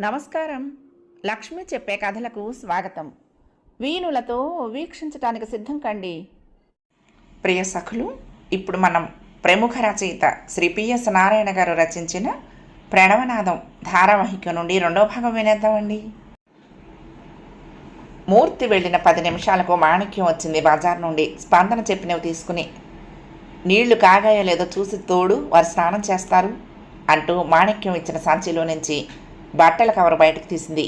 నమస్కారం. లక్ష్మి చెప్పే కథలకు స్వాగతం. వీణులతో వీక్షించటానికి సిద్ధం కండి. ప్రియ సఖులు, ఇప్పుడు మనం ప్రముఖ రచయిత శ్రీ పిఎస్ నారాయణ గారు రచించిన ప్రణవనాదం ధారావాహిక నుండి రెండో భాగం వినేద్దామండి. మూర్తి వెళ్ళిన 10 నిమిషాలకు మాణిక్యం వచ్చింది బజార్ నుండి. స్పందన చెప్పినవి తీసుకుని, నీళ్లు కాగాయో లేదో చూసి తోడు, వారు స్నానం చేస్తారు అంటూ మాణిక్యం ఇచ్చిన సంచిలో నుంచి బట్టల కవర్ బయటకు తీసింది.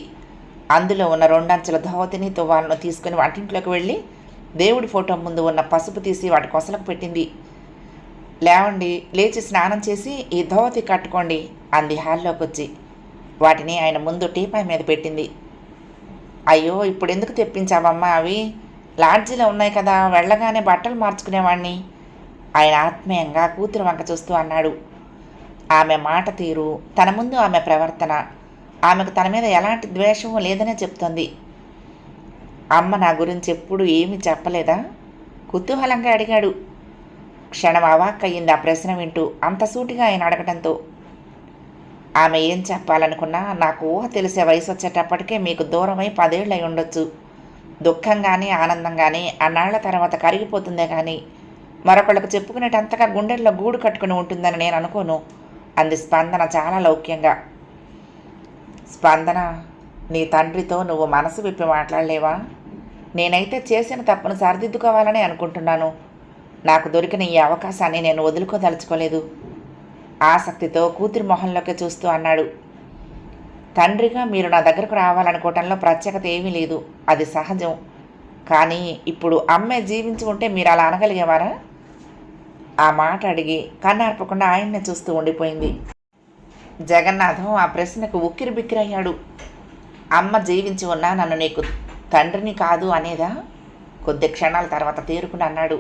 అందులో ఉన్న 2 అంచెల ధోతిని తువ్వాలను తీసుకుని వంటింట్లోకి వెళ్ళి దేవుడి ఫోటో ముందు ఉన్న పసుపు తీసి వాటి కొసలకు పెట్టింది. లేవండి, లేచి స్నానం చేసి ఈ ధోతి కట్టుకోండి అంది హాల్లోకి వచ్చి. వాటిని ఆయన ముందు టీపాయ్ మీద పెట్టింది. అయ్యో, ఇప్పుడు ఎందుకు తెప్పించావమ్మా? అవి లాడ్జీలో ఉన్నాయి కదా, వెళ్ళగానే బట్టలు మార్చుకునేవాణ్ణి ఆయన ఆత్మీయంగా కూతురు వంక చూస్తూ అన్నాడు. ఆమె మాట తీరు, తన ముందు ఆమె ప్రవర్తన ఆమెకు తన మీద ఎలాంటి ద్వేషము లేదనే చెప్తోంది. అమ్మ నా గురించి ఎప్పుడు ఏమీ చెప్పలేదా? కుతూహలంగా అడిగాడు. క్షణం అవాక్కయ్యింది ఆ ప్రశ్న వింటూ, అంత సూటిగా ఆయన అడగడంతో. ఆమె ఏం చెప్పాలనుకున్నా, నాకు ఊహ తెలిసే వయసు వచ్చేటప్పటికే మీకు దూరమై 10 ఏళ్ళు అయి ఉండొచ్చు. దుఃఖం కానీ ఆనందం కానీ అన్నాళ్ల తర్వాత కరిగిపోతుందే కానీ మరొకళ్ళకు చెప్పుకునేటంతగా గుండెల్లో గూడు కట్టుకుని ఉంటుందని నేను అనుకోను అంది స్పందన చాలా లౌక్యంగా. స్పందన, నీ తండ్రితో నువ్వు మనసు విప్పి మాట్లాడలేవా? నేనైతే చేసిన తప్పును సరిదిద్దుకోవాలని అనుకుంటున్నాను. నాకు దొరికిన ఈ అవకాశాన్ని నేను వదులుకోదలుచుకోలేదు ఆసక్తితో కూతురి మొహంలోకి చూస్తూ అన్నాడు. తండ్రిగా మీరు నా దగ్గరకు రావాలనుకోవటంలో ప్రత్యేకత ఏమీ లేదు, అది సహజం. కానీ ఇప్పుడు అమ్మే జీవించి ఉంటే మీరు అలా అనగలిగేవారా? ఆ మాట అడిగి కన్నార్పకుండా ఆయన్నే చూస్తూ ఉండిపోయింది. జగన్నాథం ఆ ప్రశ్నకు ఉక్కిరి బిక్కిరయ్యాడు. అమ్మ జీవించి ఉన్నా నన్ను నీకు తండ్రిని కాదు అనేదా? కొద్ది క్షణాల తర్వాత తేరుకుని అన్నాడు.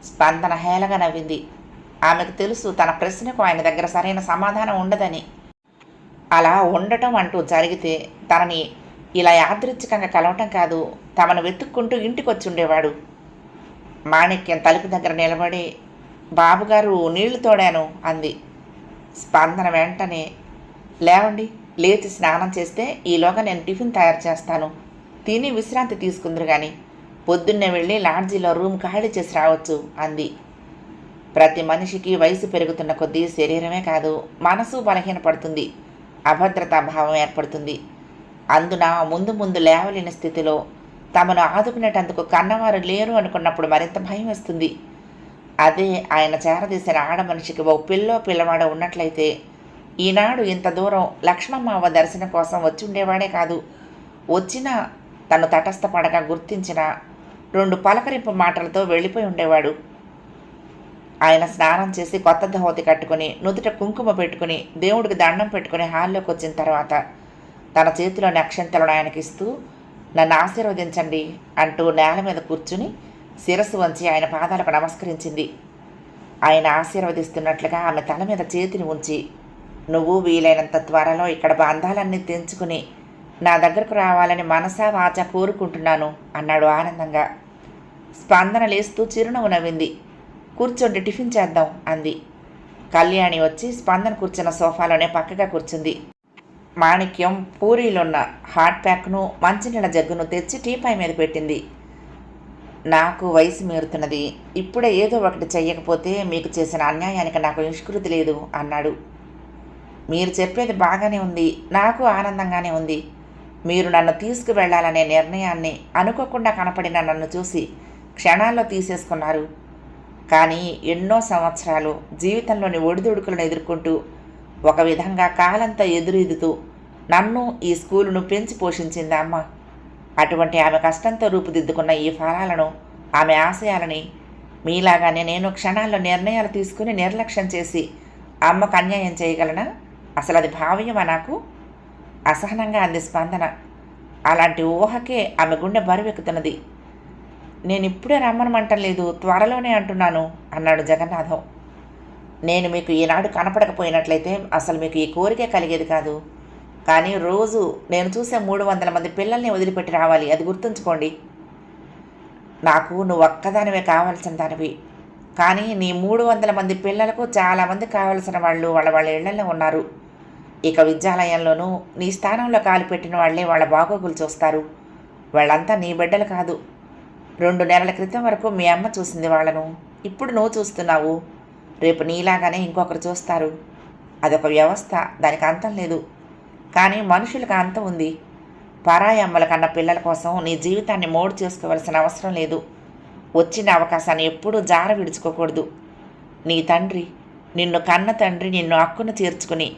స్పందన హేళగా నవ్వింది. ఆమెకు తెలుసు తన ప్రశ్నకు ఆయన దగ్గర సరైన సమాధానం ఉండదని. అలా ఉండటం అంటూ జరిగితే తనని ఇలా యాదృచ్ఛికంగా కలవటం కాదు, తమను వెతుక్కుంటూ ఇంటికి వచ్చి ఉండేవాడు. మాణిక్యం తలుపు దగ్గర నిలబడి, బాబుగారు నీళ్లు తోడాను అంది. స్పందన వెంటనే, లేవండి, లేచి స్నానం చేస్తే ఈలోగా నేను టిఫిన్ తయారు చేస్తాను, తిని విశ్రాంతి తీసుకుందరు కానీ పొద్దున్నే వెళ్ళి లాడ్జీలో రూమ్ ఖాళీ చేసి రావచ్చు అంది. ప్రతి మనిషికి వయసు పెరుగుతున్న కొద్దీ శరీరమే కాదు, మనసు బలహీనపడుతుంది, అభద్రతా భావం ఏర్పడుతుంది. అందున ముందు ముందు లేవలేని స్థితిలో తమను ఆదుకునేటందుకు కన్నవారు లేరు అనుకున్నప్పుడు మరింత భయం వేస్తుంది. అదే ఆయన చేరదీసిన ఆడ మనిషికి ఓ పిల్లవాడ ఉన్నట్లయితే ఈనాడు ఇంత దూరం లక్ష్మమ్మ అవ్వ దర్శనం కోసం వచ్చి ఉండేవాడే కాదు. వచ్చినా తను తటస్థపడగా గుర్తించిన 2 పలకరింపు మాటలతో వెళ్ళిపోయి ఉండేవాడు. ఆయన స్నానం చేసి కొత్త ధోతి కట్టుకుని నుదుట కుంకుమ పెట్టుకుని దేవుడికి దండం పెట్టుకుని హాల్లోకి వచ్చిన తర్వాత తన చేతిలోని అక్షంతలను ఆయనకిస్తూ, నన్ను ఆశీర్వదించండి అంటూ నేల మీద కూర్చుని శిరస్సు వంచి ఆయన పాదాలకు నమస్కరించింది. ఆయన ఆశీర్వదిస్తున్నట్లుగా ఆమె తల మీద చేతిని ఉంచి, నువ్వు వీలైనంత త్వరలో ఇక్కడ బంధాలన్నీ తెంచుకుని నా దగ్గరకు రావాలని మనసా వాచ కోరుకుంటున్నాను అన్నాడు ఆనందంగా. స్పందన లేస్తూ చిరునవ్వు నవ్వింది. కూర్చోండి, టిఫిన్ చేద్దాం అంది. కళ్యాణి వచ్చి స్పందన కూర్చున్న సోఫాలోనే పక్కగా కూర్చుంది. మాణిక్యం పూరీలున్న హాట్ ప్యాక్ను మంచినీళ్ళ జగ్గును తెచ్చి టీపాయ్ మీద పెట్టింది. నాకు వయసు మీరుతున్నది, ఇప్పుడే ఏదో ఒకటి చెయ్యకపోతే మీకు చేసిన అన్యాయానికి నాకు నిష్కృతి లేదు అన్నాడు. మీరు చెప్పేది బాగానే ఉంది, నాకు ఆనందంగానే ఉంది. మీరు నన్ను తీసుకువెళ్లాలనే నిర్ణయాన్ని అనుకోకుండా కనపడిన నన్ను చూసి క్షణాల్లో తీసేసుకున్నారు. కానీ ఎన్నో సంవత్సరాలు జీవితంలోని ఒడిదుడుకులను ఎదుర్కొంటూ ఒక విధంగా కాలంతా ఎదురీదుతూ నన్ను ఈ స్కూలును పెంచి పోషించింది అమ్మ. అటువంటి ఆమె కష్టంతో రూపుదిద్దుకున్న ఈ ఫలాలను, ఆమె ఆశయాలని మీలాగానే నేను క్షణాల్లో నిర్ణయాలు తీసుకుని నిర్లక్ష్యం చేసి అమ్మకు అన్యాయం చేయగలనా? అసలు అది భావ్యమా నాకు? అసహనంగా అంది స్పందన. అలాంటి ఊహకే ఆమె గుండె బరువెక్కుతున్నది. నేను ఇప్పుడే రమ్మనమంటం లేదు, త్వరలోనే అంటున్నాను అన్నాడు జగన్నాథం. నేను మీకు ఈనాడు కనపడకపోయినట్లయితే అసలు మీకు ఈ కోరికే కలిగేది కాదు. కానీ రోజు నేను చూసే 300 మంది పిల్లల్ని వదిలిపెట్టి రావాలి, అది గుర్తుంచుకోండి. నాకు నువ్వు ఒక్కదానివే కావాల్సిన దానివి. కానీ నీ 300 మంది పిల్లలకు చాలామంది కావలసిన వాళ్ళు వాళ్ళ ఇళ్లలో ఉన్నారు. ఇక విద్యాలయంలోనూ నీ స్థానంలో కాలు పెట్టిన వాళ్లే వాళ్ళ బాగోగులు చూస్తారు. వాళ్ళంతా నీ బిడ్డలు కాదు. 2 నెలల క్రితం వరకు మీ అమ్మ చూసింది వాళ్ళను. ఇప్పుడు నువ్వు చూస్తున్నావు. రేపు నీలాగానే ఇంకొకరు చూస్తారు. అదొక వ్యవస్థ, దానికి అంతం లేదు. కానీ మనుషులకు అంతం ఉంది. పరాయి అమ్మల కన్న పిల్లల కోసం నీ జీవితాన్ని మోడు చేసుకోవలసిన అవసరం లేదు. వచ్చిన అవకాశాన్ని ఎప్పుడూ జార విడుచుకోకూడదు. నీ తండ్రి, నిన్ను కన్న తండ్రి నిన్ను హక్కును చేర్చుకుని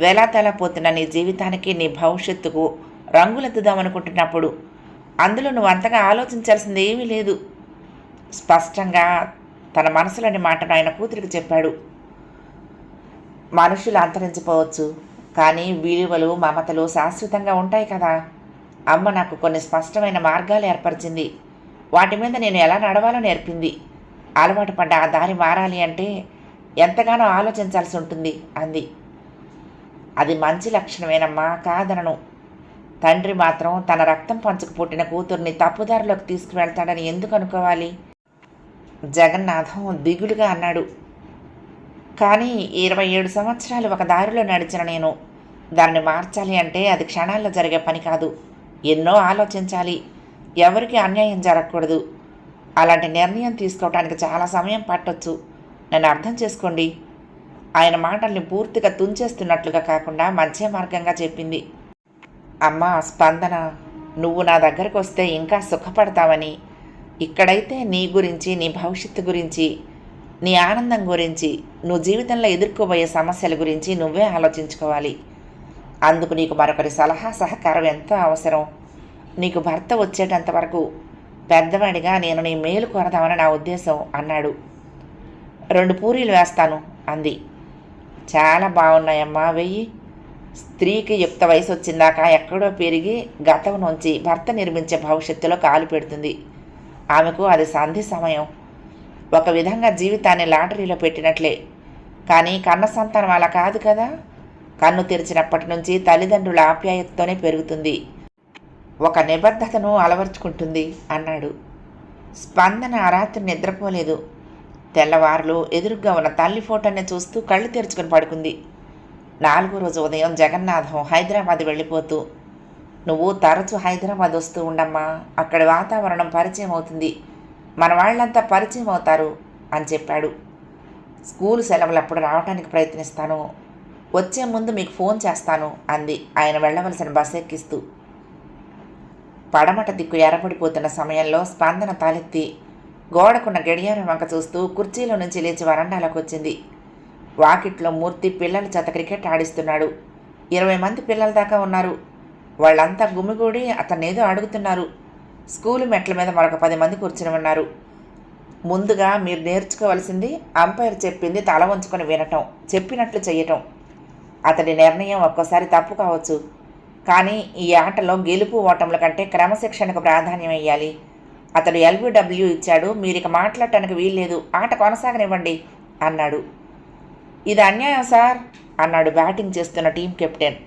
వేలాతెలపోతున్న నీ జీవితానికి, నీ భవిష్యత్తుకు రంగులెత్తుదామనుకుంటున్నప్పుడు అందులో నువ్వు అంతగా ఆలోచించాల్సింది ఏమీ లేదు. స్పష్టంగా తన మనసులోని మాటను ఆయన కూతురికి చెప్పాడు. మనుషులు అంతరించిపోవచ్చు, కానీ విలువలు, మమతలు శాశ్వతంగా ఉంటాయి కదా. అమ్మ నాకు కొన్ని స్పష్టమైన మార్గాలు ఏర్పరిచింది. వాటి మీద నేను ఎలా నడవాలో నేర్పింది. అలవాటు పడ్డ ఆ దారి మారాలి అంటే ఎంతగానో ఆలోచించాల్సి ఉంటుంది అంది. అది మంచి లక్షణమేనమ్మా, కాదనను. తండ్రి మాత్రం తన రక్తం పంచుకు పుట్టిన కూతుర్ని తప్పుదారిలోకి తీసుకువెళ్తాడని ఎందుకు అనుకోవాలి? జగన్నాథం దిగులుగా అన్నాడు. కానీ 27 సంవత్సరాలు ఒక దారిలో నడిచిన నేను దాన్ని మార్చాలి అంటే అది క్షణాల్లో జరిగే పని కాదు. ఎన్నో ఆలోచించాలి. ఎవరికి అన్యాయం జరగకూడదు. అలాంటి నిర్ణయం తీసుకోవడానికి చాలా సమయం పట్టొచ్చు. నన్ను అర్థం చేసుకోండి. ఆయన మాటల్ని పూర్తిగా తుంచేస్తున్నట్లుగా కాకుండా మధ్య మార్గంగా చెప్పింది. అమ్మా స్పందన, నువ్వు నా దగ్గరకు వస్తే ఇంకా సుఖపడతావని, ఇక్కడైతే నీ గురించి, నీ భవిష్యత్తు గురించి, నీ ఆనందం గురించి, నువ్వు జీవితంలో ఎదుర్కోబోయే సమస్యల గురించి నువ్వే ఆలోచించుకోవాలి. అందుకు నీకు మరొకరి సలహా సహకారం ఎంతో అవసరం. నీకు భర్త వచ్చేటంత వరకు పెద్దవాడిగా నేను నీ మేలు కోరదామని నా ఉద్దేశం అన్నాడు. 2 పూరీలు వేస్తాను అంది. చాలా బాగున్నాయమ్మా, వెయ్యి. స్త్రీకి యుక్త వయసు వచ్చిందాక ఎక్కడో పెరిగి గతం నుంచి భర్త నిర్మించే భవిష్యత్తులో కాలు పెడుతుంది. ఆమెకు అది సంధి సమయం. ఒక విధంగా జీవితాన్ని లాటరీలో పెట్టినట్లే. కానీ కన్న సంతానం అలా కాదు కదా. కన్ను తెరిచినప్పటి నుంచి తల్లిదండ్రుల ఆప్యాయతతోనే పెరుగుతుంది. ఒక నిబద్ధతను అలవర్చుకుంటుంది అన్నాడు. స్పందన ఆ రాత్రి నిద్రపోలేదు. తెల్లవారులు ఎదురుగ్గా ఉన్న తల్లి ఫోటోని చూస్తూ కళ్ళు తెరుచుకుని పడుకుంది. 4వ రోజు ఉదయం జగన్నాథం హైదరాబాద్ వెళ్ళిపోతూ, నువ్వు తరచూ హైదరాబాద్ వస్తూ ఉండమ్మా, అక్కడి వాతావరణం పరిచయం అవుతుంది, మన వాళ్ళంతా పరిచయం అవుతారు అని చెప్పాడు. స్కూలు సెలవులప్పుడు రావడానికి ప్రయత్నిస్తాను. వచ్చే ముందు మీకు ఫోన్ చేస్తాను అంది ఆయన వెళ్ళవలసిన బస్ ఎక్కిస్తూ. పడమట దిక్కు ఎర్రబడిపోతున్న సమయంలో స్పందన తలెత్తి గోడకున్న గడియారం వంక చూస్తూ కుర్చీలో నుంచి లేచి వరండాలోకి వచ్చింది. వాకిట్లో మూర్తి పిల్లల చేత క్రికెట్ ఆడిస్తున్నాడు. 20 మంది పిల్లల దాకా ఉన్నారు. వాళ్ళంతా గుమిగూడి అతన్నేదో అడుగుతున్నారు. స్కూలు మెట్ల మీద మరొక 10 మంది కూర్చుని ఉన్నారు. ముందుగా మీరు నేర్చుకోవాల్సింది అంపైర్ చెప్పింది తల వంచుకొని వినటం, చెప్పినట్లు చెయ్యటం. అతడి నిర్ణయం ఒక్కోసారి తప్పు కావచ్చు, కానీ ఈ ఆటలో గెలుపు ఓటముల కంటే క్రమశిక్షణకు ప్రాధాన్యం ఇవ్వాలి. అతడు LBW ఇచ్చాడు, మీరిక మాట్లాడటానికి వీల్లేదు, ఆట కొనసాగనివ్వండి అన్నాడు. ఇది అన్యాయం సార్ అన్నాడు బ్యాటింగ్ చేస్తున్న టీం కెప్టెన్.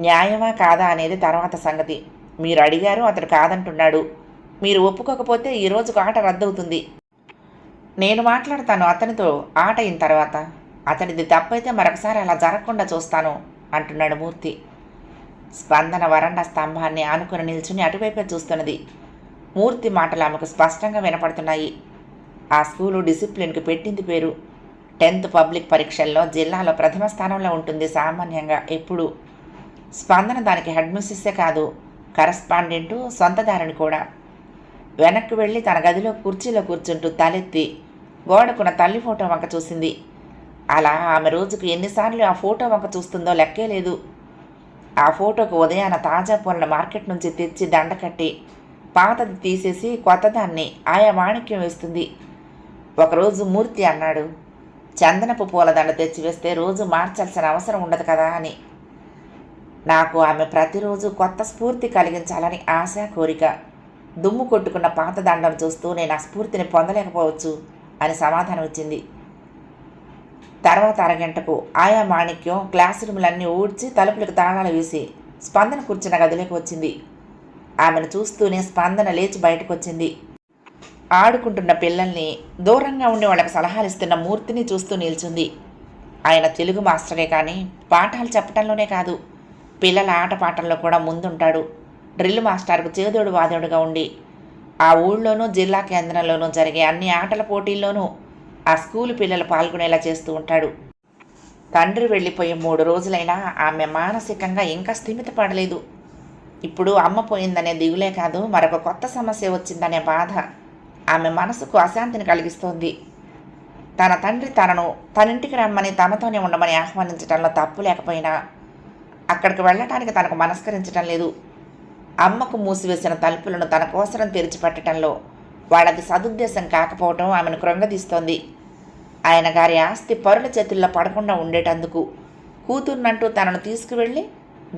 న్యాయమా కాదా అనేది తర్వాత సంగతి. మీరు అడిగారు, అతడు కాదంటున్నాడు. మీరు ఒప్పుకోకపోతే ఈ రోజుకు ఆట రద్దవుతుంది. నేను మాట్లాడతాను అతనితో ఆట అయిన తర్వాత. అతడిది తప్పైతే మరొకసారి అలా జరగకుండా చూస్తాను అంటున్నాడు మూర్తి. స్పందన వరండా స్తంభాన్ని ఆనుకుని నిల్చుని అటువైపే చూస్తున్నది. మూర్తి మాటలు ఆమెకు స్పష్టంగా వినపడుతున్నాయి. ఆ స్కూలు డిసిప్లిన్కి పెట్టింది పేరు. 10th పబ్లిక్ పరీక్షల్లో జిల్లాలో ప్రథమ స్థానంలో ఉంటుంది సామాన్యంగా ఎప్పుడు. స్పందన దానికి హెడ్ మిస్సెస్సే కాదు, కరస్పాండెంటు, సొంతదారుని కూడా. వెనక్కి వెళ్ళి తన గదిలో కుర్చీలో కూర్చుంటూ తలెత్తి గోడకున్న తల్లి ఫోటో వంక చూసింది. అలా ఆమె రోజుకు ఎన్నిసార్లు ఆ ఫోటో వంక చూస్తుందో లెక్కే లేదు. ఆ ఫోటోకు ఉదయాన తాజా పూలను మార్కెట్ నుంచి తెచ్చి దండ కట్టి పాతది తీసేసి కొత్తదాన్ని ఆయా మాణిక్యం వేస్తుంది. ఒకరోజు మూర్తి అన్నాడు, చందనపు పూలదండ తెచ్చివేస్తే రోజు మార్చాల్సిన అవసరం ఉండదు కదా అని. నాకు ఆమె ప్రతిరోజు కొత్త స్ఫూర్తి కలిగించాలని ఆశ, కోరిక. దుమ్ము కొట్టుకున్న పాత దండను చూస్తూ నేను ఆ స్ఫూర్తిని పొందలేకపోవచ్చు అని సమాధానం ఇచ్చింది. తర్వాత అరగంటకు ఆయా మాణిక్యం క్లాస్ రూములన్నీ ఊడ్చి తలుపులకు తాళాలు వేసి స్పందన కూర్చున్న గదిలోకి వచ్చింది. ఆమెను చూస్తూనే స్పందన లేచి బయటకు వచ్చింది. ఆడుకుంటున్న పిల్లల్ని, దూరంగా ఉండి వాళ్ళకి సలహాలు ఇస్తున్న మూర్తిని చూస్తూ నిల్చుంది. ఆయన తెలుగు మాస్టరే కానీ పాఠాలు చెప్పటంలోనే కాదు, పిల్లల ఆటపాటల్లో కూడా ముందుంటాడు. డ్రిల్ మాస్టర్కు చేదోడు వాదోడుగా ఉండి ఆ ఊళ్ళోనూ జిల్లా కేంద్రంలోనూ జరిగే అన్ని ఆటల పోటీల్లోనూ ఆ స్కూలు పిల్లలు పాల్గొనేలా చేస్తూ ఉంటాడు. తండ్రి వెళ్ళిపోయి 3 రోజులైనా ఆమె మానసికంగా ఇంకా స్థిమిత పడలేదు. ఇప్పుడు అమ్మ పోయిందనే దిగులే కాదు, మరొక కొత్త సమస్య వచ్చిందనే బాధ ఆమె మనసుకు అశాంతిని కలిగిస్తోంది. తన తండ్రి తనను తనింటికి రమ్మని తనతోనే ఉండమని ఆహ్వానించడంలో తప్పు లేకపోయినా అక్కడికి వెళ్ళటానికి తనకు మనస్కరించడం లేదు. అమ్మకు మూసివేసిన తలుపులను తన కోసరం తెరిచిపెట్టడంలో వాళ్ళది సదుద్దేశం కాకపోవటం ఆమెను కృంగదీస్తోంది. ఆయన గారి ఆస్తి పరుల చేతుల్లో పడకుండా ఉండేటందుకు కూతుర్నంటూ తనను తీసుకువెళ్ళి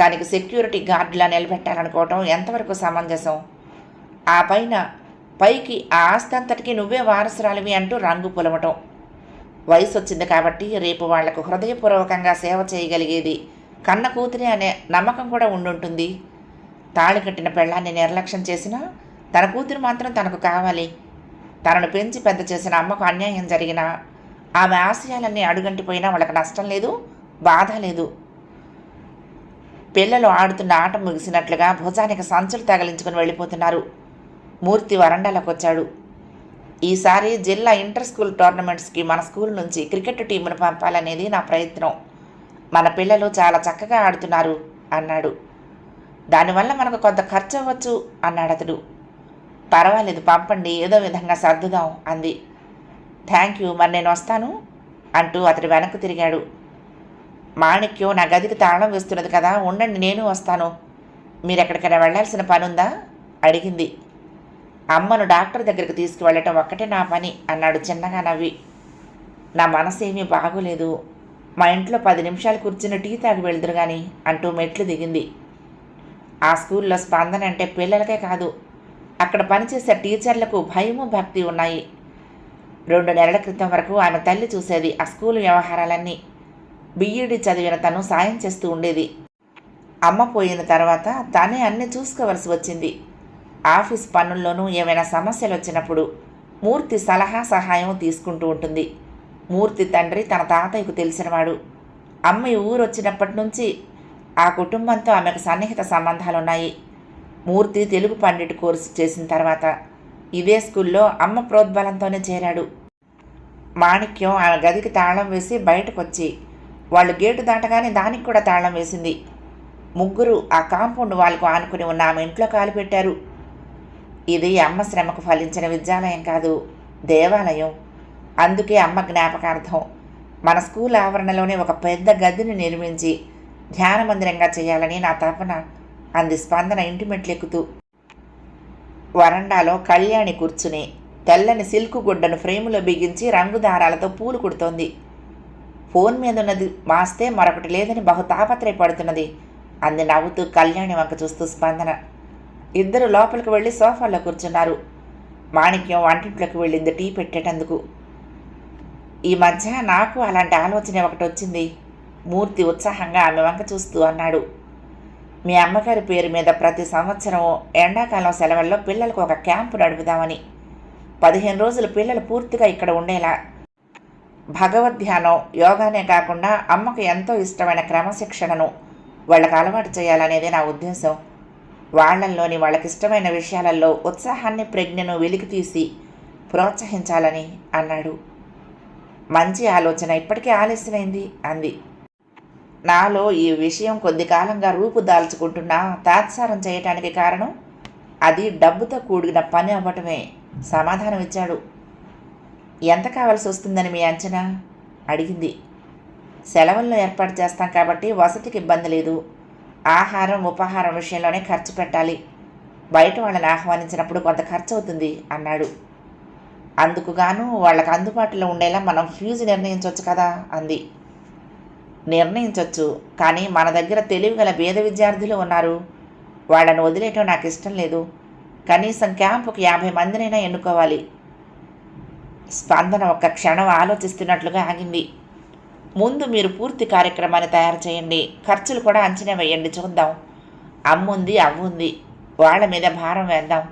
దానికి సెక్యూరిటీ గార్డులా నిలబెట్టాలనుకోవటం ఎంతవరకు సమంజసం? ఆ పైకి ఆ ఆస్తి అంతటికీ నువ్వే వారసురాలివి అంటూ రంగు పొలవటం. వయసు వచ్చింది కాబట్టి రేపు వాళ్లకు హృదయపూర్వకంగా సేవ చేయగలిగేది కన్న కూతురే అనే నమ్మకం కూడా ఉండుంటుంది. తాళి కట్టిన పెళ్ళాన్ని నిర్లక్ష్యం చేసినా తన కూతురు మాత్రం తనకు కావాలి. తనను పెంచి పెద్ద చేసిన అమ్మకు అన్యాయం జరిగినా ఆమె ఆశయాలన్నీ అడుగంటిపోయినా వాళ్ళకి నష్టం లేదు, బాధ లేదు. పిల్లలు ఆడుతున్న ఆట ముగిసినట్లుగా భుజానికి సంచులు తగిలించుకుని వెళ్ళిపోతున్నారు. మూర్తి వరండాలోకి వచ్చాడు. ఈసారి జిల్లా ఇంటర్ స్కూల్ టోర్నమెంట్స్కి మన స్కూల్ నుంచి క్రికెట్ టీమును పంపాలనేది నా ప్రయత్నం. మన పిల్లలు చాలా చక్కగా ఆడుతున్నారు అన్నాడు. దానివల్ల మనకు కొంత ఖర్చు అవ్వచ్చు అన్నాడు అతడు. పర్వాలేదు, పంపండి, ఏదో విధంగా సర్దుదాం అంది. థ్యాంక్ యూ, మరి నేను వస్తాను అంటూ అతడు వెనక్కు తిరిగాడు. మాణిక్యం నా గదికి తాళం వేస్తున్నది కదా, ఉండండి నేను వస్తాను. మీరెక్కడికైనా వెళ్లాల్సిన పనుందా అడిగింది. అమ్మను డాక్టర్ దగ్గరికి తీసుకువెళ్ళటం ఒక్కటే నా పని అన్నాడు చిన్నగా నవ్వి. నా మనసేమీ బాగోలేదు, మా ఇంట్లో 10 నిమిషాలు కూర్చుని టీ తాగి వెళ్దురు గాని అంటూ మెట్లు దిగింది. ఆ స్కూల్లో స్పందన అంటే పిల్లలకే కాదు, అక్కడ పనిచేసే టీచర్లకు భయము భక్తి ఉన్నాయి. 2 నెలల క్రితం వరకు ఆమె తల్లి చూసేది ఆ స్కూలు వ్యవహారాలన్నీ. బిఈడి చదివిన తను సాయం చేస్తూ ఉండేది. అమ్మ పోయిన తర్వాత తనే అన్నీ చూసుకోవలసి వచ్చింది. ఆఫీస్ పనుల్లోనూ ఏమైనా సమస్యలు వచ్చినప్పుడు మూర్తి సలహా సహాయం తీసుకుంటూ ఉంటుంది. మూర్తి తండ్రి తన తాతయ్యకు తెలిసినవాడు. అమ్మ ఈ ఊరు వచ్చినప్పటి నుంచి ఆ కుటుంబంతో ఆమెకు సన్నిహిత సంబంధాలున్నాయి. మూర్తి తెలుగు పండిట్ కోర్సు చేసిన తర్వాత ఇదే స్కూల్లో అమ్మ ప్రోద్బలంతోనే చేరాడు. మాణిక్యం ఆమె గదికి తాళం వేసి బయటకొచ్చి వాళ్ళు గేటు దాటగానే దానికి కూడా తాళం వేసింది. ముగ్గురు ఆ కాంపౌండ్ వాళ్ళకు ఆనుకుని ఉన్న ఆమె ఇంట్లో కాలు పెట్టారు. ఇది అమ్మ శ్రమకు ఫలించిన విద్యాలయం కాదు, దేవాలయం. అందుకే అమ్మ జ్ఞాపకార్థం మన స్కూల్ ఆవరణలోనే ఒక పెద్ద గదిని నిర్మించి ధ్యాన మందిరంగా చేయాలని నా తపన అంది స్పందన ఇంటి మెట్లెక్కుతూ. వరండాలో కళ్యాణి కూర్చుని తెల్లని సిల్కు గుడ్డను ఫ్రేములో బిగించి రంగు దారాలతో పూలు కుడుతోంది. ఫోన్ మీద ఉన్నది మాస్తే మరొకటి లేదని బహు తాపత్రయపడుతున్నది అంది నవ్వుతూ కళ్యాణి వంక చూస్తూ స్పందన. ఇద్దరు లోపలికి వెళ్ళి సోఫాలో కూర్చున్నారు. మాణిక్యం వంటింట్లోకి వెళ్ళింది టీ పెట్టేటందుకు. ఈ మధ్య నాకు అలాంటి ఆలోచన ఒకటి వచ్చింది, మూర్తి ఉత్సాహంగా ఆమె వంక చూస్తూ అన్నాడు. మీ అమ్మగారి పేరు మీద ప్రతి సంవత్సరం ఎండాకాలం సెలవుల్లో పిల్లలకు ఒక క్యాంపు నడుపుదామని. 15 రోజులు పిల్లలు పూర్తిగా ఇక్కడ ఉండేలా. భగవద్ధ్యానం, యోగానే కాకుండా అమ్మకు ఎంతో ఇష్టమైన క్రమశిక్షణను వాళ్ళకు అలవాటు చేయాలనేదే నా ఉద్దేశం. వాళ్లల్లోని వాళ్ళకిష్టమైన విషయాలలో ఉత్సాహాన్ని, ప్రజ్ఞను వెలికితీసి ప్రోత్సహించాలని అన్నాడు. మంచి ఆలోచన, ఇప్పటికే ఆలస్యమైంది అంది. నాలో ఈ విషయం కొద్ది కాలంగా రూపుదాల్చుకుంటున్నా తాత్సారం చేయటానికి కారణం అది డబ్బుతో కూడిన పని అవ్వటమే సమాధానం ఇచ్చాడు. ఎంత కావాల్సి వస్తుందని మీ అంచనా అడిగింది. సెలవుల్లో ఏర్పాటు చేస్తాం కాబట్టి వసతికి ఇబ్బంది లేదు. ఆహారం, ఉపాహారం విషయంలోనే ఖర్చు పెట్టాలి. బయట వాళ్ళని ఆహ్వానించినప్పుడు కొంత ఖర్చు అవుతుంది అన్నాడు. అందుకుగాను వాళ్ళకు అందుబాటులో ఉండేలా మనం ఫీజు నిర్ణయించవచ్చు కదా అంది. నిర్ణయించవచ్చు, కానీ మన దగ్గర తెలివిగల పేద విద్యార్థులు ఉన్నారు. వాళ్ళను వదిలేయటం నాకు ఇష్టం లేదు. కనీసం క్యాంపుకి 50 మందినైనా ఎన్నుకోవాలి. స్పందన ఒక్క క్షణం ఆలోచిస్తున్నట్లుగా ఆగింది. ముందు మీరు పూర్తి కార్యక్రమాన్ని తయారు చేయండి, ఖర్చులు కూడా అంచనా వేయండి, చూద్దాం. అమ్ముంది, అవ్వుంది, వాళ్ళ మీద భారం వేద్దాం.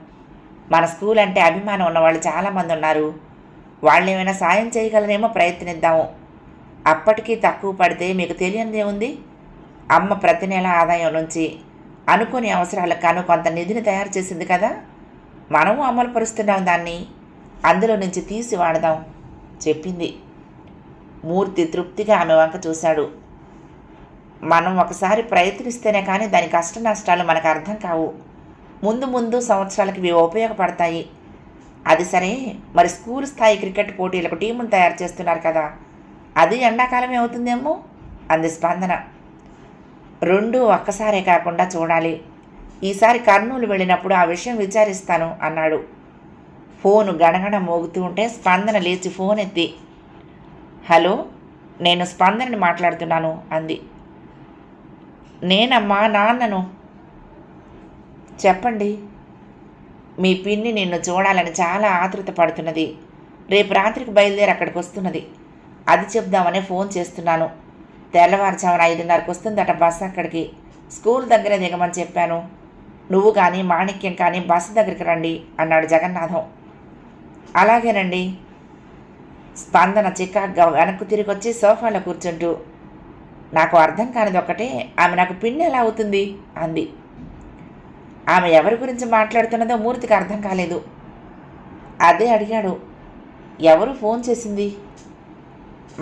మన స్కూల్ అంటే అభిమానం ఉన్నవాళ్ళు చాలామంది ఉన్నారు. వాళ్ళు ఏమైనా సాయం చేయగలరేమో ప్రయత్నిద్దాము. అప్పటికీ తక్కువ పడితే మీకు తెలియనిదేముంది? అమ్మ ప్రతి నెల ఆదాయం నుంచి అనుకోని అవసరాలకు కాను కొంత నిధిని తయారు చేసింది కదా, మనము అమలు పరుస్తున్నాం దాన్ని. అందులో నుంచి తీసి వాడదాం చెప్పింది. మూర్తి తృప్తిగా ఆమె వంక చూశాడు. మనం ఒకసారి ప్రయత్నిస్తేనే కానీ దాని కష్ట నష్టాలు మనకు అర్థం కావు. ముందు ముందు సంవత్సరాలకి ఇవి ఉపయోగపడతాయి. అది సరే, మరి స్కూల్ స్థాయి క్రికెట్ పోటీలకు టీమును తయారు చేస్తున్నారు కదా, అది ఎండాకాలమే అవుతుందేమో అంది స్పందన. రెండూ ఒక్కసారే కాకుండా చూడాలి. ఈసారి కర్నూలు వెళ్ళినప్పుడు ఆ విషయం విచారిస్తాను అన్నాడు. ఫోను గణగణ మోగుతూ ఉంటే స్పందన లేచి ఫోన్ ఎత్తి, హలో, నేను స్పందనని మాట్లాడుతున్నాను అంది. నేనమ్మా, నాన్నను. చెప్పండి. మీ పిన్ని నిన్ను చూడాలని చాలా ఆతృత పడుతున్నది. రేపు రాత్రికి బయలుదేరి అక్కడికి వస్తున్నది. అది చెప్దామనే ఫోన్ చేస్తున్నాను. తెల్లవారుజామున 5:30కి వస్తుందట బస్సు అక్కడికి. స్కూల్ దగ్గర దిగమని చెప్పాను. నువ్వు కానీ మాణిక్యం కానీ బస్సు దగ్గరికి రండి అన్నాడు జగన్నాథం. అలాగేనండి. స్పందన చికాగ్గా వెనక్కు తిరిగి వచ్చి సోఫాలో కూర్చుంటూ, నాకు అర్థం కానిది ఒక్కటే, ఆమె నాకు పిన్ని ఎలా అవుతుంది అంది. ఆమె ఎవరి గురించి మాట్లాడుతున్నదో మూర్తికి అర్థం కాలేదు. అదే అడిగాడు. ఎవరు ఫోన్ చేసింది?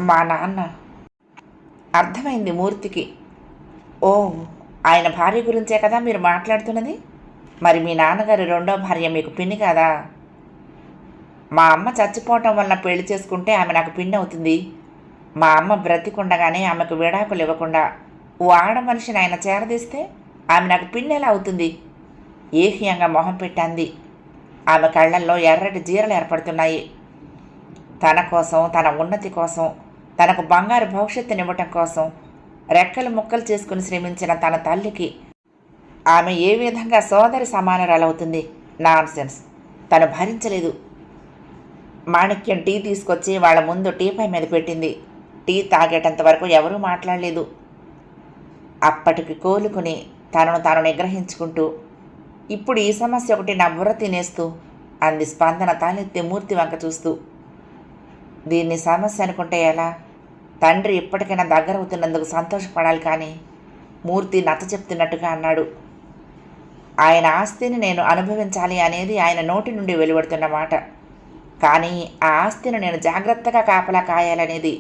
మా నాన్న. అర్థమైంది మూర్తికి. ఓ, ఆయన భార్య గురించే కదా మీరు మాట్లాడుతున్నది? మరి మీ నాన్నగారి రెండో భార్య మీకు పిన్ని కాదా? మా అమ్మ చచ్చిపోవటం వలన పెళ్లి చేసుకుంటే ఆమె నాకు పిన్ని అవుతుంది. మా అమ్మ బ్రతికుండగానే ఆమెకు విడాకులు ఇవ్వకుండా ఓ ఆడ మనిషిని ఆయన చేరదీస్తే ఆమె నాకు పిన్ని ఎలా అవుతుంది? ఏహ్యంగా మొహం పెట్టంది. ఆమె కళ్ళల్లో ఎర్రటి జీరలు ఏర్పడుతున్నాయి. తన కోసం, తన ఉన్నతి కోసం, తనకు బంగారు భవిష్యత్తునివ్వటం కోసం రెక్కలు ముక్కలు చేసుకుని శ్రమించిన తన తల్లికి ఆమె ఏ విధంగా సోదరి సమానరాలవుతుంది? నాన్సెన్స్. తను భరించలేదు. మాణిక్యం టీ తీసుకొచ్చి వాళ్ళ ముందు టీపై మీద పెట్టింది. టీ తాగేటంత వరకు ఎవరూ మాట్లాడలేదు. అప్పటికి కోలుకుని తనను తాను నిగ్రహించుకుంటూ, ఇప్పుడు ఈ సమస్య ఒకటి నా బుర్ర తినేస్తూ అంది స్పందన తలెత్తి మూర్తి వంక చూస్తూ. దీన్ని సమస్య అనుకుంటే ఎలా? తండ్రి ఇప్పటికైనా దగ్గరవుతున్నందుకు సంతోషపడాలి కానీ మూర్తి నచ్చ చెప్తున్నట్టుగా అన్నాడు. ఆయన ఆస్తిని నేను అనుభవించాలి అనేది ఆయన నోటి నుండి వెలువడుతున్న మాట. కానీ ఆ ఆస్తిని నేను జాగ్రత్తగా కాపలా కాయాలనేది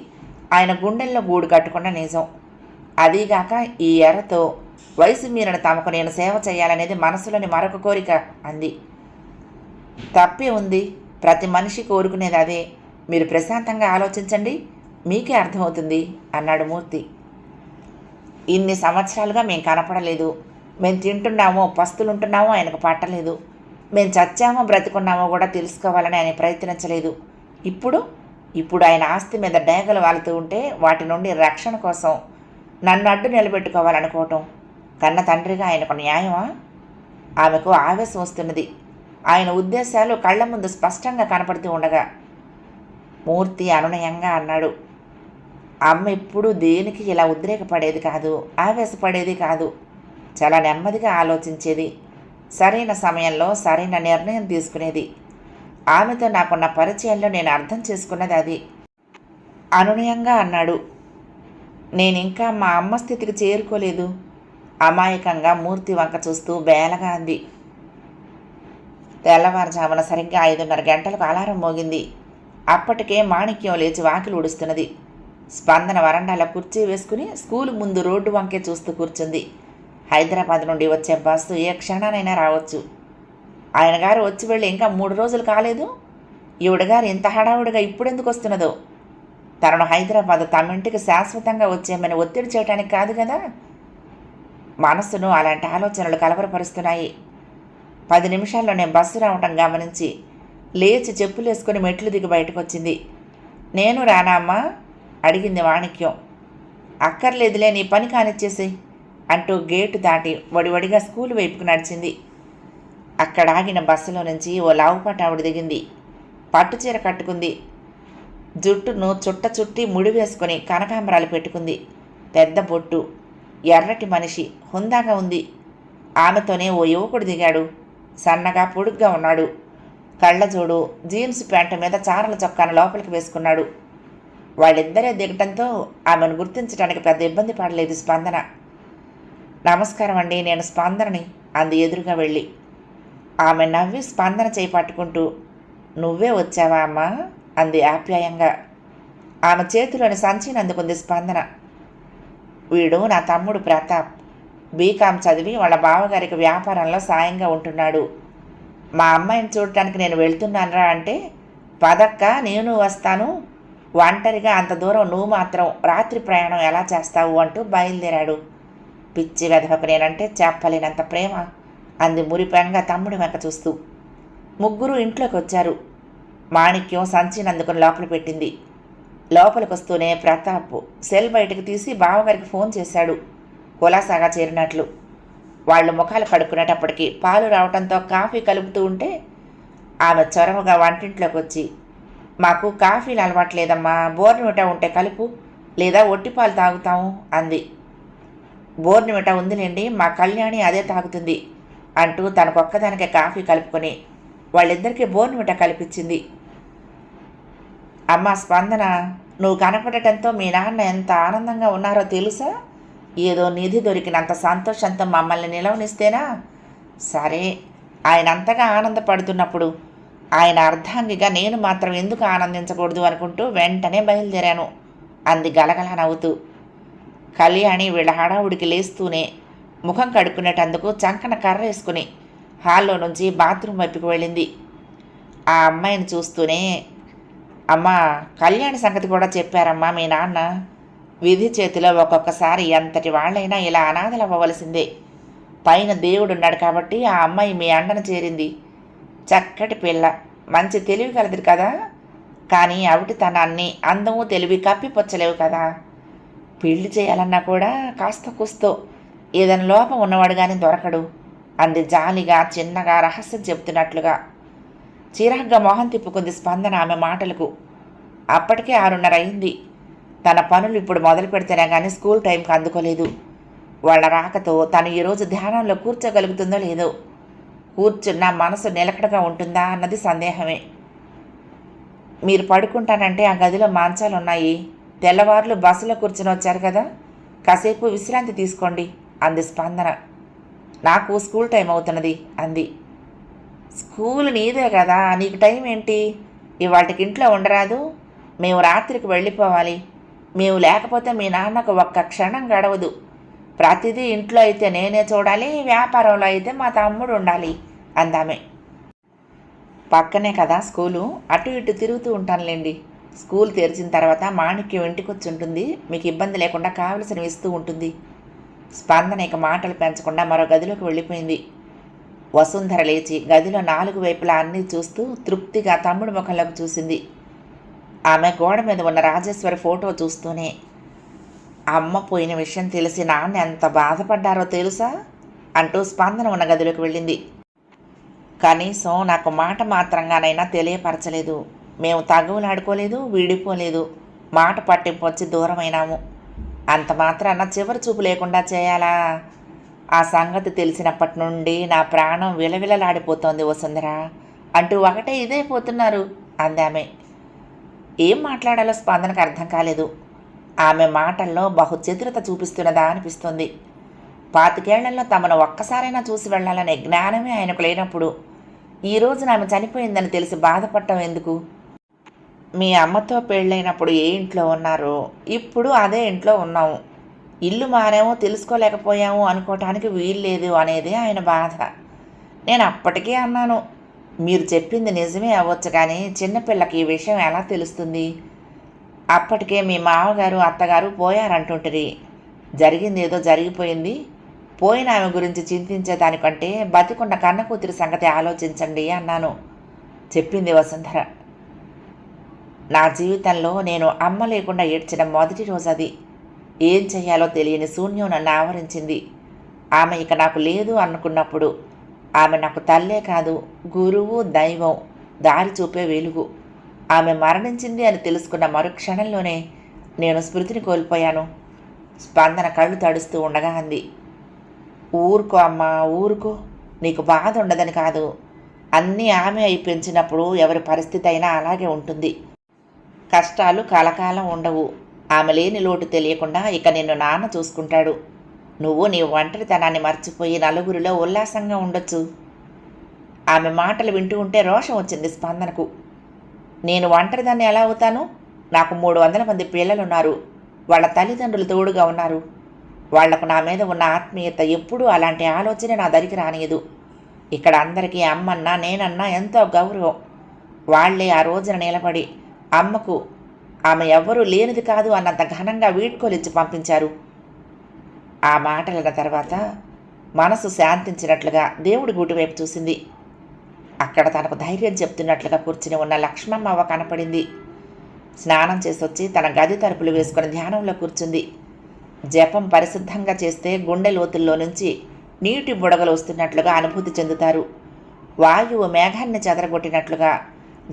ఆయన గుండెల్లో గూడు కట్టుకున్న నిజం. అదీగాక ఈ ఎర్రతో వయసు మీరిన తమకు నేను సేవ చేయాలనేది మనసులోని మరొక కోరిక అంది. తప్పే ఉంది. ప్రతి మనిషి కోరుకునేది అదే. మీరు ప్రశాంతంగా ఆలోచించండి, మీకే అర్థమవుతుంది అన్నాడు మూర్తి. ఇన్ని సంవత్సరాలుగా మేము కనపడలేదు. మేము తింటున్నామో పస్తులుంటున్నామో ఆయనకు పట్టలేదు. మేము చచ్చామో బ్రతికున్నామో కూడా తెలుసుకోవాలని ఆయన ప్రయత్నించలేదు. ఇప్పుడు ఆయన ఆస్తి మీద డేగలు వాలుతూ ఉంటే వాటి నుండి రక్షణ కోసం నన్ను అడ్డు నిలబెట్టుకోవాలనుకోవటం కన్న తండ్రిగా ఆయనకు న్యాయమా? ఆమెకు ఆవేశం వస్తున్నది. ఆయన ఉద్దేశాలు కళ్ల ముందు స్పష్టంగా కనపడుతూ ఉండగా మూర్తి అనునయంగా అన్నాడు. అమ్మ ఎప్పుడూ దేనికి ఇలా ఉద్రేకపడేది కాదు, ఆవేశపడేది కాదు. చాలా నెమ్మదిగా ఆలోచించేది. సరైన సమయంలో సరైన నిర్ణయం తీసుకునేది. ఆమెతో నాకున్న పరిచయంలో నేను అర్థం చేసుకున్నది అది. అనునయంగా అన్నాడు. నేనింకా మా అమ్మ స్థితికి చేరుకోలేదు. అమాయకంగా మూర్తి వంక చూస్తూ బేలగా అంది. తెల్లవారుజామున సరిగ్గా 5:30 గంటలకు అలారం మోగింది. అప్పటికే మాణిక్యం లేచి వాకిలి ఊడుస్తున్నది. స్పందన వరండాలో కుర్చీ వేసుకుని స్కూలు ముందు రోడ్డు వంకే చూస్తూ కూర్చుంది. హైదరాబాద్ నుండి వచ్చే బస్సు ఏ క్షణానైనా రావచ్చు. ఆయన గారు వచ్చి వెళ్ళి ఇంకా 3 రోజులు కాలేదు. ఈవిడగారు ఇంత హడావుడిగా ఇప్పుడెందుకు వస్తున్నదో? తనను హైదరాబాద్ తమింటికి శాశ్వతంగా వచ్చేయమని ఒత్తిడి చేయడానికి కాదు కదా. మనస్సును అలాంటి ఆలోచనలు కలవరపరుస్తున్నాయి. 10 నిమిషాల్లోనే బస్సు రావటం గమనించి లేచి చెప్పులేసుకుని మెట్లు దిగి బయటకు వచ్చింది. నేను రానా అమ్మా అడిగింది మాణిక్యం. అక్కర్లేదులే, నీ పని కానిచ్చేసి అంటూ గేటు దాటి వడివడిగా స్కూలు వైపుకు నడిచింది. అక్కడ ఆగిన బస్సులో నుంచి ఓ లావుపాటి ఆవిడ దిగింది. పట్టుచీర కట్టుకుంది. జుట్టును చుట్ట చుట్టి ముడి వేసుకొని కనకాంబరాలు పెట్టుకుంది. పెద్ద బొట్టు, ఎర్రటి మనిషి, హుందాగా ఉంది. ఆమెతోనే ఓ యువకుడు దిగాడు. సన్నగా పొడుగ్గా ఉన్నాడు. కళ్ళజోడు, జీన్స్ ప్యాంటు మీద చారల చొక్కాను లోపలికి వేసుకున్నాడు. వాళ్ళిద్దరే దిగటంతో ఆమెను గుర్తించడానికి పెద్ద ఇబ్బంది పడలేదు స్పందన. నమస్కారం అండి, నేను స్పందనని అంది ఎదురుగా వెళ్ళి. ఆమె నవ్వి స్పందన చేయి పట్టుకుంటూ, నువ్వే వచ్చావా అమ్మా అంది ఆప్యాయంగా. ఆమె చేతిలోని సంచిని అందుకుంది స్పందన. వీడు నా తమ్ముడు ప్రతాప్. బీకామ్ చదివి వాళ్ళ బావగారికి వ్యాపారంలో సాయంగా ఉంటున్నాడు. మా అమ్మాయిని చూడటానికి నేను వెళ్తున్నానరా అంటే, పదక్క నేను వస్తాను, ఒంటరిగా అంత దూరం నువ్వు మాత్రం రాత్రి ప్రయాణం ఎలా చేస్తావు అంటూ బయలుదేరాడు. పిచ్చి వెధవకు నేనంటే చెప్పలేనంత ప్రేమ అంది మురిపెంగా తమ్ముడి వెనక చూస్తూ. ముగ్గురు ఇంట్లోకి వచ్చారు. మాణిక్యం సంచిని అందుకుని లోపల పెట్టింది. లోపలికి వస్తూనే ప్రతాప్ సెల్ బయటకు తీసి బావగారికి ఫోన్ చేశాడు, కులాసాగా చేరినట్లు. వాళ్ళు ముఖాలు కడుక్కునేటప్పటికి పాలు రావడంతో కాఫీ కలుపుతూ ఉంటే ఆమె చొరవగా వంటింట్లోకి వచ్చి, మాకు కాఫీలు అలవాట్లేదమ్మా, బోర్నిమిటా ఉంటే కలుపు, లేదా ఒట్టిపాలు తాగుతాము అంది. బోర్నిమిటా ఉందిలేండి, మా కళ్యాణి అదే తాగుతుంది అంటూ తనకొక్కదానికే కాఫీ కలుపుకొని వాళ్ళిద్దరికీ బోర్నిమిటా కల్పించింది. అమ్మ స్పందన, నువ్వు కనపడటంతో మీ నాన్న ఎంత ఆనందంగా ఉన్నారో తెలుసా? ఏదో నిధి దొరికినంత సంతోషంతో మమ్మల్ని నిలవనిస్తేనా? సరే, ఆయన అంతగా ఆనందపడుతున్నప్పుడు ఆయన అర్ధాంగిగా నేను మాత్రం ఎందుకు ఆనందించకూడదు అనుకుంటూ వెంటనే బయలుదేరాను అంది గలగల నవ్వుతూ. కళ్యాణి వీళ్ళ హడావుడికి లేస్తూనే ముఖం కడుక్కునేటందుకు చంకన కర్ర వేసుకుని హాల్లో నుంచి బాత్రూమ్ వైపుకు వెళ్ళింది. ఆ అమ్మాయిని చూస్తూనే, అమ్మా కళ్యాణి సంగతి కూడా చెప్పారమ్మా మీ నాన్న. విధి చేతిలో ఒక్కొక్కసారి ఎంతటి వాళ్ళైనా ఇలా అనాథలవ్వవలసిందే. పైన దేవుడున్నాడు కాబట్టి ఆ అమ్మాయి మీ అండను చేరింది. చక్కటి పిల్ల, మంచి తెలివి కలదు కదా. కానీ అవిటితనాన్ని అందము తెలివి కప్పిపుచ్చలేవు కదా. పెళ్లి చేయాలన్నా కూడా కాస్త కూస్తో ఏదైనా లోపం ఉన్నవాడు కానీ దొరకడు అంది జాలిగా చిన్నగా రహస్యం చెబుతున్నట్లుగా. చిరాగ్గా మొహం తిప్పుకుంది స్పందన ఆమె మాటలకు. అప్పటికే 6:30 అయింది. తన పనులు ఇప్పుడు మొదలు పెడితేనే కానీ స్కూల్ టైంకి అందుకోలేదు. వాళ్ళ రాకతో తను ఈరోజు ధ్యానంలో కూర్చోగలుగుతుందో లేదో, కూర్చున్న మనసు నిలకడగా ఉంటుందా అన్నది సందేహమే. మీరు పడుకుంటానంటే ఆ గదిలో మంచాలున్నాయి, తెల్లవారులు బస్సులో కూర్చుని వచ్చారు కదా, కాసేపు విశ్రాంతి తీసుకోండి అంది స్పందన. నాకు స్కూల్ టైం అవుతున్నది అంది. స్కూల్ నీదే కదా, నీకు టైం ఏంటి? ఇవాటికి ఇంట్లో ఉండరాదు? మేము రాత్రికి వెళ్ళిపోవాలి. మేము లేకపోతే మీ నాన్నకు ఒక్క క్షణం గడవదు. ప్రతిదీ ఇంట్లో అయితే నేనే చూడాలి, వ్యాపారంలో అయితే మా తమ్ముడు ఉండాలి అందామె. పక్కనే కదా స్కూలు, అటు ఇటు తిరుగుతూ ఉంటానులేండి. స్కూల్ తెరిచిన తర్వాత మాణిక్యం ఇంటికి వచ్చి ఉంటుంది, మీకు ఇబ్బంది లేకుండా కావలసినవి ఇస్తూ ఉంటుంది. స్పందన ఇక మాటలు పెంచకుండా మరో గదిలోకి వెళ్ళిపోయింది. వసుంధర లేచి గదిలో 4 వైపులా అన్నీ చూస్తూ తృప్తిగా తమ్ముడి ముఖంలోకి చూసింది. ఆమె గోడ మీద ఉన్న రాజేశ్వరి ఫోటో చూస్తూనే, అమ్మ పోయిన విషయం తెలిసి నాన్న ఎంత బాధపడ్డారో తెలుసా అంటూ స్పందన ఉన్న గదిలోకి వెళ్ళింది. కనీసం నాకు మాట మాత్రంగానైనా తెలియపరచలేదు. మేము తగువులాడుకోలేదు, విడిపోలేదు, మాట పట్టింపు వచ్చి దూరమైనాము. అంత మాత్రాన చివరి చూపు లేకుండా చేయాలా? ఆ సంగతి తెలిసినప్పటి నుండి నా ప్రాణం విలవిలలాడిపోతోంది వసుంధర అంటూ ఒకటే ఇదైపోతున్నారు అందామె. ఏం మాట్లాడాలో స్పందనకు అర్థం కాలేదు. ఆమె మాటల్లో బహుచతురత చూపిస్తున్నదా అనిపిస్తుంది. 25 ఏళ్లలో తమను ఒక్కసారైనా చూసి వెళ్లాలనే జ్ఞానమే ఆయనకు లేనప్పుడు ఈ రోజున ఆమె చనిపోయిందని తెలిసి బాధపడటం ఎందుకు? మీ అమ్మతో పెళ్ళైనప్పుడు ఏ ఇంట్లో ఉన్నారో ఇప్పుడు అదే ఇంట్లో ఉన్నాము. ఇల్లు మారేమో తెలుసుకోలేకపోయాము అనుకోవటానికి వీల్లేదు అనేదే ఆయన బాధ. నేను అప్పటికే అన్నాను, మీరు చెప్పింది నిజమే అవ్వచ్చు కానీ చిన్నపిల్లకి ఈ విషయం ఎలా తెలుస్తుంది? అప్పటికే మీ మామగారు అత్తగారు పోయారంటుంటిరి. జరిగింది ఏదో జరిగిపోయింది. పోయిన ఆమె గురించి చింతించేదానికంటే బతికున్న కన్న కూతురి సంగతి ఆలోచించండి అన్నాను. చెప్పింది వసుంధర. నా జీవితంలో నేను అమ్మ లేకుండా ఏడ్చిన మొదటి రోజు అది. ఏం చెయ్యాలో తెలియని శూన్యం నన్ను ఆవరించింది. ఆమె ఇక నాకు లేదు అనుకున్నప్పుడు ఆమె నాకు తల్లే కాదు, గురువు, దైవం, దారి చూపే వెలుగు. ఆమె మరణించింది అని తెలుసుకున్న మరుక్షణంలోనే నేను స్మృతిని కోల్పోయాను. స్పందన కళ్ళు తడుస్తూ ఉండగా అంది. ఊరుకో అమ్మా, ఊరుకో. నీకు బాధ ఉండదని కాదు, అన్నీ ఆమె అయి పెంచినప్పుడు ఎవరి పరిస్థితి అయినా అలాగే ఉంటుంది. కష్టాలు కలకాలం ఉండవు. ఆమె లేని లోటు తెలియకుండా ఇక నిన్ను నాన్న చూసుకుంటాడు. నువ్వు నీ ఒంటరితనాన్ని మర్చిపోయి నలుగురిలో ఉల్లాసంగా ఉండొచ్చు. ఆమె మాటలు వింటూ ఉంటే రోషం వచ్చింది స్పందనకు. నేను ఒంటరిదాన్ని ఎలా అవుతాను? నాకు 300 మంది పిల్లలున్నారు. వాళ్ళ తల్లిదండ్రులు తోడుగా ఉన్నారు. వాళ్లకు నా మీద ఉన్న ఆత్మీయత ఎప్పుడూ అలాంటి ఆలోచన నా దరికి రానియదు. ఇక్కడ అందరికీ అమ్మన్నా నేనన్నా ఎంతో గౌరవం. వాళ్లే ఆ రోజున నిలబడి అమ్మకు ఆమె ఎవ్వరూ లేనిది కాదు అన్నంత ఘనంగా వీడ్కోలిచ్చి పంపించారు. ఆ మాటలన్న తర్వాత మనసు శాంతించినట్లుగా దేవుడి గూటి వైపు చూసింది. అక్కడ తనకు ధైర్యం చెప్తున్నట్లుగా కూర్చుని ఉన్న లక్ష్మమ్మవ్వ కనపడింది. స్నానం చేసొచ్చి తన గది తలుపులు వేసుకుని ధ్యానంలో కూర్చుంది. జపం పరిశుద్ధంగా చేస్తే గుండె లోతుల్లో నుంచి నీటి బుడగలు వస్తున్నట్లుగా అనుభూతి చెందుతారు. వాయువు మేఘాన్ని చెదరగొట్టినట్లుగా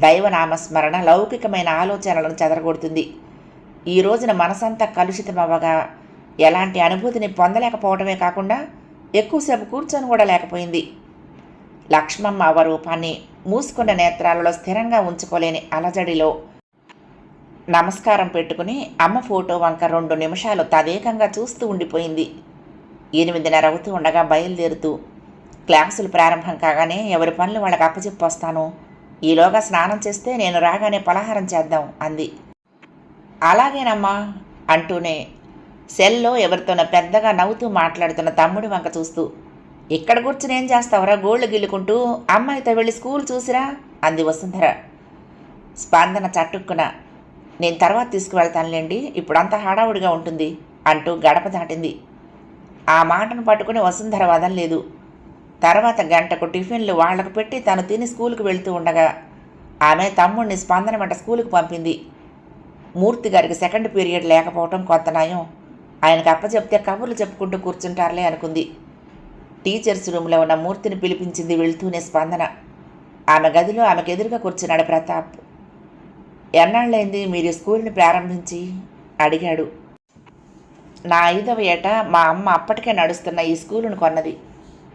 దైవనామస్మరణ లౌకికమైన ఆలోచనలను చెదరగొడుతుంది. ఈ రోజున మనసంతా కలుషితమవ్వగా ఎలాంటి అనుభూతిని పొందలేకపోవడమే కాకుండా ఎక్కువసేపు కూర్చొని కూడా లేకపోయింది. లక్ష్మమ్మ అవ్వ రూపాన్ని మూసుకున్న నేత్రాలలో స్థిరంగా ఉంచుకోలేని అలజడిలో నమస్కారం పెట్టుకుని అమ్మ ఫోటో వంక 2 నిమిషాలు తదేకంగా చూస్తూ ఉండిపోయింది. 8:30 అవుతూ ఉండగా బయలుదేరుతూ, క్లాసులు ప్రారంభం కాగానే ఎవరి పనులు వాళ్ళకి అప్పచెప్పొస్తాను. ఈలోగా స్నానం చేస్తే నేను రాగానే పలహారం చేద్దాం అంది. అలాగేనమ్మా అంటూనే సెల్లో ఎవరితోనో పెద్దగా నవ్వుతూ మాట్లాడుతున్న తమ్ముడి వంక చూస్తూ, ఇక్కడ కూర్చుని ఏం చేస్తావురా గోళ్ళు గిల్లుకుంటూ, అమ్మాయితో వెళ్ళి స్కూల్ చూసిరా అంది వసుంధర. స్పందన చట్టుక్కున, నేను తర్వాత తీసుకువెళ్తానులేండి, ఇప్పుడంతా హడావుడిగా ఉంటుంది అంటూ గడప దాటింది. ఆ మాటను పట్టుకుని వసుంధర వదలలేదు. తర్వాత గంటకు టిఫిన్లు వాళ్లకు పెట్టి తను తిని స్కూలుకు వెళ్తూ ఉండగా ఆమె తమ్ముడిని స్పందన వెంట స్కూలుకు పంపింది. మూర్తి గారికి సెకండ్ పీరియడ్ లేకపోవటం కొత్త నయం. ఆయనకు అప్పచెప్తే కబుర్లు చెప్పుకుంటూ కూర్చుంటారులే అనుకుంది. టీచర్స్ రూమ్లో ఉన్న మూర్తిని పిలిపించింది వెళ్తూనే స్పందన. ఆమె గదిలో ఆమెకు ఎదురుగా కూర్చున్నాడు ప్రతాప్. ఎన్నాళ్ళైంది మీరు స్కూల్ని ప్రారంభించి అడిగాడు. నా 5వ ఏట మా అమ్మ అప్పటికే నడుస్తున్న ఈ స్కూలును కొన్నది.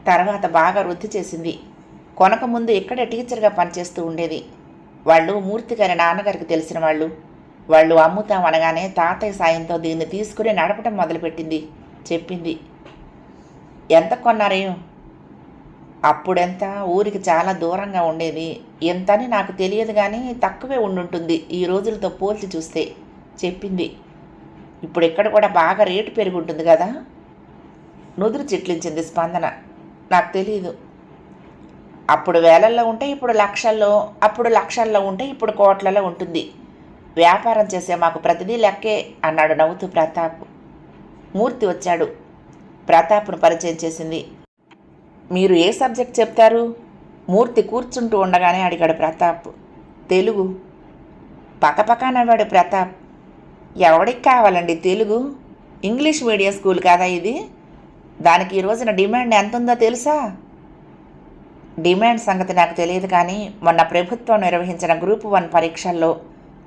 తర్వాత బాగా వృద్ధి చేసింది. కొనకముందు ఇక్కడే టీచర్గా పనిచేస్తూ ఉండేది. వాళ్ళు మూర్తి గారి నాన్నగారికి తెలిసిన వాళ్ళు. వాళ్ళు అమ్ముతాం అనగానే తాతయ్య సాయంతో దీన్ని తీసుకుని నడపటం మొదలుపెట్టింది చెప్పింది. ఎంత కొన్నారేం? అప్పుడెంత, ఊరికి చాలా దూరంగా ఉండేది. ఎంతని నాకు తెలియదు కానీ తక్కువే ఉండుంటుంది ఈ రోజులతో పోల్చి చూస్తే చెప్పింది. ఇప్పుడు ఇక్కడ కూడా బాగా రేటు పెరుగుంటుంది కదా? నుదురు చిట్లించింది స్పందన. నాకు తెలియదు. అప్పుడు వేలల్లో ఉంటే ఇప్పుడు లక్షల్లో, అప్పుడు లక్షల్లో ఉంటే ఇప్పుడు కోట్లలో ఉంటుంది. వ్యాపారం చేసే మాకు ప్రతిదీ లెక్కే అన్నాడు నవ్వుతూ ప్రతాప్. మూర్తి వచ్చాడు. ప్రతాప్ను పరిచయం చేసింది. మీరు ఏ సబ్జెక్ట్ చెప్తారు? మూర్తి కూర్చుంటూ ఉండగానే అడిగాడు ప్రతాప్. తెలుగు. పక్కపక్క నవ్వాడు ప్రతాప్. ఎవడికి కావాలండి తెలుగు? ఇంగ్లీష్ మీడియం స్కూల్ కాదా ఇది? దానికి ఈ రోజున డిమాండ్ ఎంత ఉందో తెలుసా? డిమాండ్ సంగతి నాకు తెలియదు కానీ మొన్న ప్రభుత్వం నిర్వహించిన గ్రూప్ 1 పరీక్షల్లో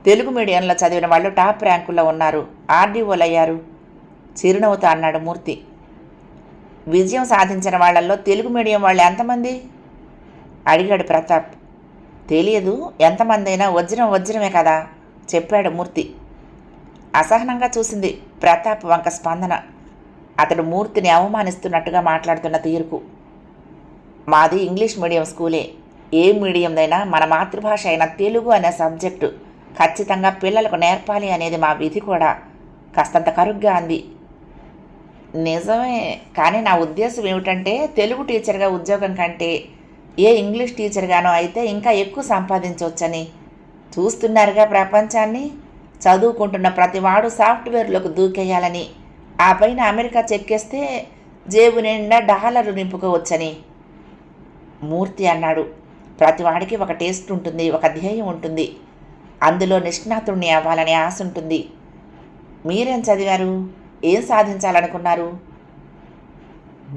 తెలుగు మీడియంలో చదివిన వాళ్ళు టాప్ ర్యాంకుల్లో ఉన్నారు. ఆర్డీఓలు అయ్యారు చిరునవ్వుతో అన్నాడు మూర్తి. విజయం సాధించిన వాళ్లల్లో తెలుగు మీడియం వాళ్ళు ఎంతమంది అడిగాడు ప్రతాప్. తెలియదు, ఎంతమంది అయినా వజ్రం వజ్రమే కదా చెప్పాడు మూర్తి. అసహనంగా చూసింది ప్రతాప్ వంక స్పందన. అతడు మూర్తిని అవమానిస్తున్నట్టుగా మాట్లాడుతున్న తీరుకు. మాది ఇంగ్లీష్ మీడియం స్కూలే. ఏ మీడియందైనా మన మాతృభాష అయిన తెలుగు అనే సబ్జెక్టు ఖచ్చితంగా పిల్లలకు నేర్పాలి అనేది మా విధి కూడా కాస్తంత కరుగ్గా అంది. నిజమే, కానీ నా ఉద్దేశం ఏమిటంటే తెలుగు టీచర్గా ఉద్యోగం కంటే ఏ ఇంగ్లీష్ టీచర్గానో అయితే ఇంకా ఎక్కువ సంపాదించవచ్చని. చూస్తున్నారుగా ప్రపంచాన్ని. చదువుకుంటున్న ప్రతివాడు సాఫ్ట్వేర్లోకి దూకేయాలని, ఆ పైన అమెరికా చెక్కేస్తే జేబు నిండా డాలర్లు నింపుకోవచ్చని మూర్తి అన్నాడు. ప్రతివాడికి ఒక టేస్ట్ ఉంటుంది, ఒక ధ్యేయం ఉంటుంది. అందులో నిష్ణాతుణ్ణి అవ్వాలని ఆశ ఉంటుంది. మీరేం చదివారు? ఏం సాధించాలనుకున్నారు?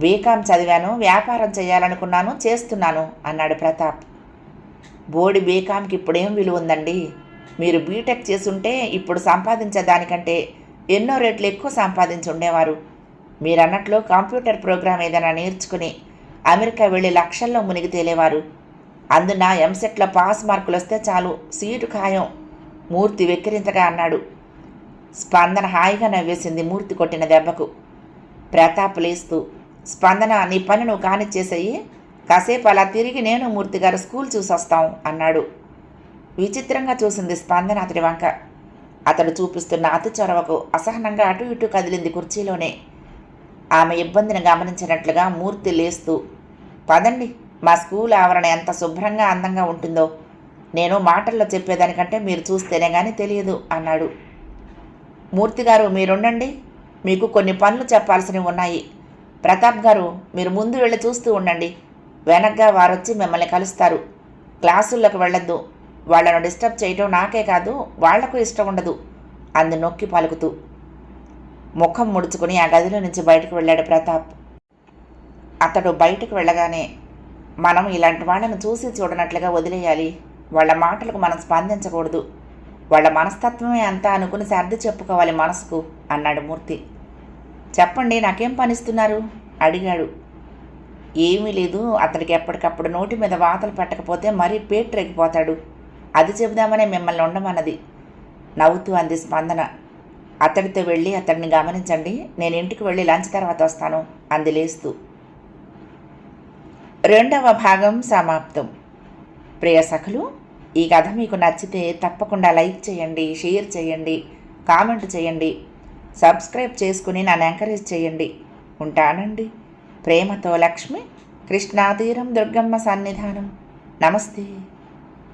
బీకాం చదివాను, వ్యాపారం చేయాలనుకున్నాను, చేస్తున్నాను అన్నాడు ప్రతాప్. బోడి బీకాంకి ఇప్పుడేం విలువ ఉందండి? మీరు బీటెక్ చేసుంటే ఇప్పుడు సంపాదించే దానికంటే ఎన్నో రెట్లు ఎక్కువ సంపాదించి ఉండేవారు. మీరన్నట్లు కంప్యూటర్ ప్రోగ్రామ్ ఏదైనా నేర్చుకుని అమెరికా వెళ్ళి లక్షల్లో మునిగి తేలేవారు. అందున ఎంసెట్లో పాస్ మార్కులు వస్తే చాలు, సీటు ఖాయం. మూర్తి వెక్కిరింతగా అన్నాడు. స్పందన హాయిగా నవ్వేసింది మూర్తి కొట్టిన దెబ్బకు. ప్రతాప్ లేస్తూ, స్పందన, నీ పని నువ్వు కానిచ్చేసేయి, కాసేపు అలా తిరిగి నేను మూర్తిగారు స్కూల్ చూసొస్తాం అన్నాడు. విచిత్రంగా చూసింది స్పందన అతడి వంక. అతడు చూపిస్తున్న అతి చొరవకు అసహనంగా అటు ఇటు కదిలింది కుర్చీలోనే. ఆమె ఇబ్బందిని గమనించినట్లుగా మూర్తి లేస్తూ, పదండి, మా స్కూల్ ఆవరణ ఎంత శుభ్రంగా అందంగా ఉంటుందో నేను మాటల్లో చెప్పేదానికంటే మీరు చూస్తేనే కానీ తెలియదు అన్నాడు. మూర్తిగారు మీరుండండి, మీకు కొన్ని పనులు చెప్పాల్సినవి ఉన్నాయి. ప్రతాప్ గారు మీరు ముందు వెళ్ళి చూస్తూ ఉండండి, వెనక్గా వారొచ్చి మిమ్మల్ని కలుస్తారు. క్లాసుల్లోకి వెళ్ళొద్దు, వాళ్లను డిస్టర్బ్ చేయటం నాకే కాదు వాళ్లకు ఇష్టం ఉండదు అందు నొక్కి పలుకుతూ. ముఖం ముడుచుకుని ఆ గదిలో నుంచి బయటకు వెళ్ళాడు ప్రతాప్. అతడు బయటకు వెళ్ళగానే, మనం ఇలాంటి వాళ్ళను చూసి చూడనట్లుగా వదిలేయాలి, వాళ్ళ మాటలకు మనం స్పందించకూడదు, వాళ్ళ మనస్తత్వమే అంతా అనుకుని సర్ది చెప్పుకోవాలి మనసుకు అన్నాడు మూర్తి. చెప్పండి, నాకేం పనిస్తున్నారు అడిగాడు. ఏమీ లేదు, అతడికి ఎప్పటికప్పుడు నోటి మీద వాతలు పెట్టకపోతే మరీ పేట్రెక్కిపోతాడు, అది చెబుదామనే మిమ్మల్ని ఉండమన్నది నవ్వుతూ అంది స్పందన. అతడితో వెళ్ళి అతడిని గమనించండి, నేను ఇంటికి వెళ్ళి లంచ్ తర్వాత వస్తాను అంది లేస్తూ. 2వ భాగం సమాప్తం. ప్రియ సఖులు, ఈ కథ మీకు నచ్చితే తప్పకుండా లైక్ చేయండి, షేర్ చేయండి, కామెంట్ చేయండి, సబ్స్క్రైబ్ చేసుకుని నన్ను ఎంకరేజ్ చేయండి. ఉంటానండి. ప్రేమతో లక్ష్మి, కృష్ణాతీరం దుర్గమ్మ సన్నిధానం. నమస్తే.